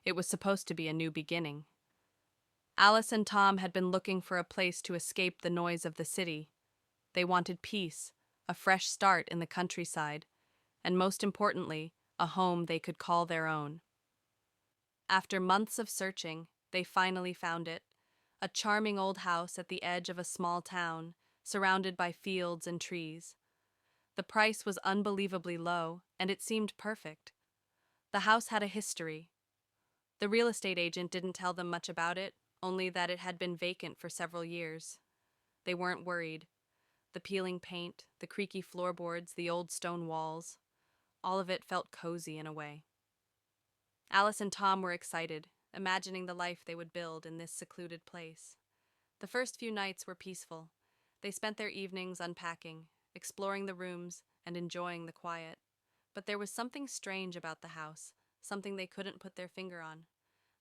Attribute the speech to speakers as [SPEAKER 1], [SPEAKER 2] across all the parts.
[SPEAKER 1] It was supposed to be a new beginning. Alice and Tom had been looking for a place to escape the noise of the city. They wanted peace, a fresh start in the countryside, and most importantly, a home they could call their own. After months of searching, they finally found it, a charming old house at the edge of a small town, surrounded by fields and trees. The price was unbelievably low, and it seemed perfect. The house had a history. The real estate agent didn't tell them much about it, only that it had been vacant for several years. They weren't worried. The peeling paint, the creaky floorboards, the old stone walls, all of it felt cozy in a way. Alice and Tom were excited, imagining the life they would build in this secluded place. The first few nights were peaceful. They spent their evenings unpacking, exploring the rooms, and enjoying the quiet. But there was something strange about the house, something they couldn't put their finger on.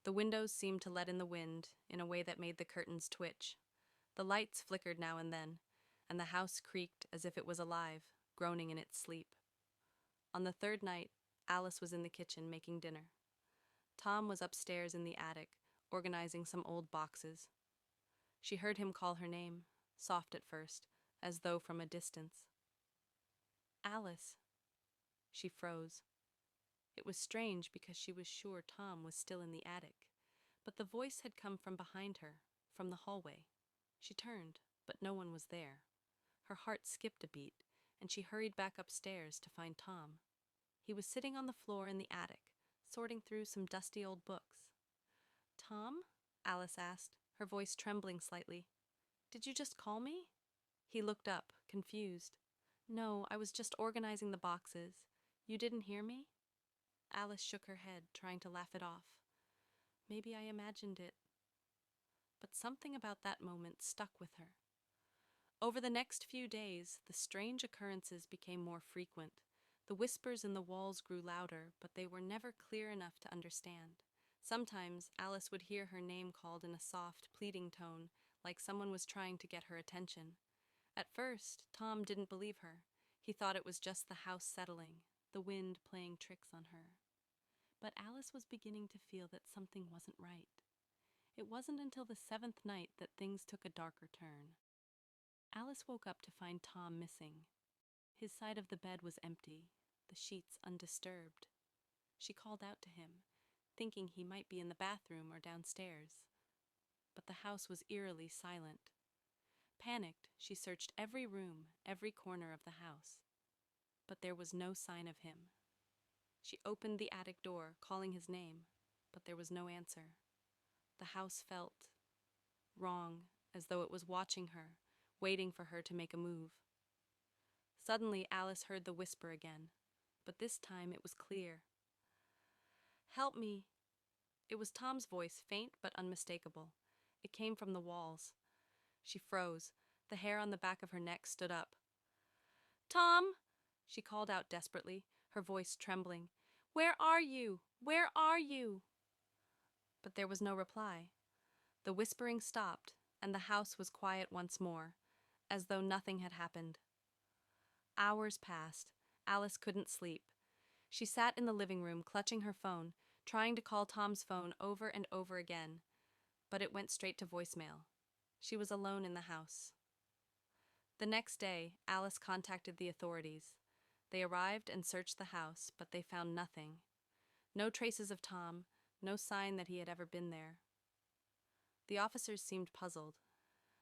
[SPEAKER 1] The windows seemed to let in the wind in a way that made the curtains twitch. The lights flickered now and then, and the house creaked as if it was alive, groaning in its sleep. On the third night, Alice was in the kitchen making dinner. Tom was upstairs in the attic, organizing some old boxes. She heard him call her name, soft at first, as though from a distance. Alice. She froze. It was strange because she was sure Tom was still in the attic, but the voice had come from behind her, from the hallway. She turned, but no one was there. Her heart skipped a beat, and she hurried back upstairs to find Tom. He was sitting on the floor in the attic, sorting through some dusty old books. "Tom?" Alice asked, her voice trembling slightly. "Did you just call me?" He looked up, confused. "No, I was just organizing the boxes. You didn't hear me?" Alice shook her head, trying to laugh it off. "Maybe I imagined it." But something about that moment stuck with her. Over the next few days, the strange occurrences became more frequent. The whispers in the walls grew louder, but they were never clear enough to understand. Sometimes Alice would hear her name called in a soft, pleading tone, like someone was trying to get her attention. At first, Tom didn't believe her. He thought it was just the house settling, the wind playing tricks on her. But Alice was beginning to feel that something wasn't right. It wasn't until the seventh night that things took a darker turn. Alice woke up to find Tom missing. His side of the bed was empty, the sheets undisturbed. She called out to him, thinking he might be in the bathroom or downstairs. But the house was eerily silent. Panicked, she searched every room, every corner of the house. But there was no sign of him. She opened the attic door, calling his name, but there was no answer. The house felt wrong, as though it was watching her, waiting for her to make a move. Suddenly, Alice heard the whisper again, but this time it was clear. "Help me." It was Tom's voice, faint but unmistakable. It came from the walls. She froze. The hair on the back of her neck stood up. "Tom!" She called out desperately, her voice trembling. "Where are you? Where are you?" But there was no reply. The whispering stopped, and the house was quiet once more, as though nothing had happened. Hours passed. Alice couldn't sleep. She sat in the living room, clutching her phone, trying to call Tom's phone over and over again, but it went straight to voicemail. She was alone in the house. The next day, Alice contacted the authorities. They arrived and searched the house, but they found nothing. No traces of Tom, no sign that he had ever been there. The officers seemed puzzled,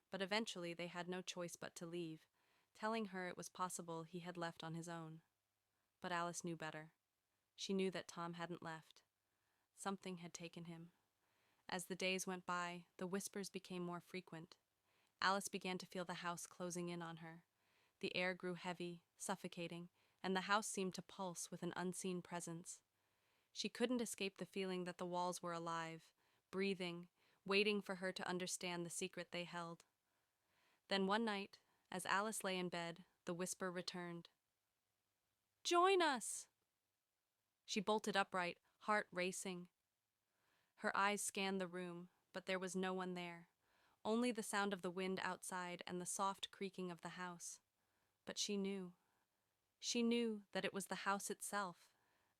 [SPEAKER 1] but eventually they had no choice but to leave, telling her it was possible he had left on his own. But Alice knew better. She knew that Tom hadn't left. Something had taken him. As the days went by, the whispers became more frequent. Alice began to feel the house closing in on her. The air grew heavy, suffocating, and the house seemed to pulse with an unseen presence. She couldn't escape the feeling that the walls were alive, breathing, waiting for her to understand the secret they held. Then one night, as Alice lay in bed, the whisper returned. "Join us!" She bolted upright, heart racing. Her eyes scanned the room, but there was no one there, only the sound of the wind outside and the soft creaking of the house. But she knew. She knew that it was the house itself,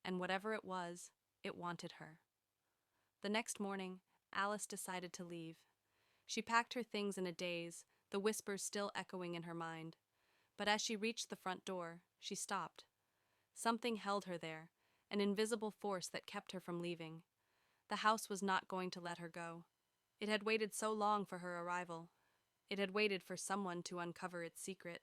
[SPEAKER 1] and whatever it was, it wanted her. The next morning, Alice decided to leave. She packed her things in a daze, the whispers still echoing in her mind. But as she reached the front door, she stopped. Something held her there, an invisible force that kept her from leaving. The house was not going to let her go. It had waited so long for her arrival. It had waited for someone to uncover its secret.